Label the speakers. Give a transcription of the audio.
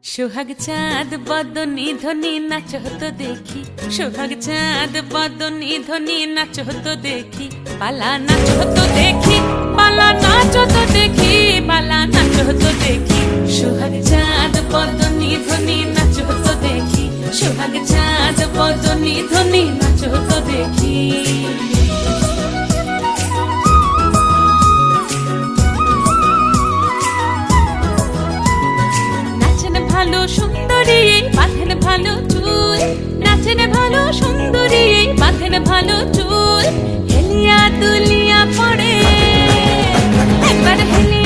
Speaker 1: সোহাগ চাঁদ বদনি ধ্বনি নাচ হতো দেখি, সোহাগ চাঁদ বদনি ধ্বনি নাচ হতো দেখি, পালা নাচ হতো দেখি, পালা নাচ হতো দেখি, পালা নাচ হতো দেখি। সোহাগ চাঁদ বদনি ধ্বনি নাচ হতো দেখি, সোহাগ চাঁদ বদনি ধ্বনি নাচ হতো দেখি। ভালো সুন্দরী বাঁধেন ভালো চুল, নাচেন ভালো সুন্দরী বাঁধেন ভালো চুল, হেলিয়া দুলিয়া পড়ে একবার হেলিয়া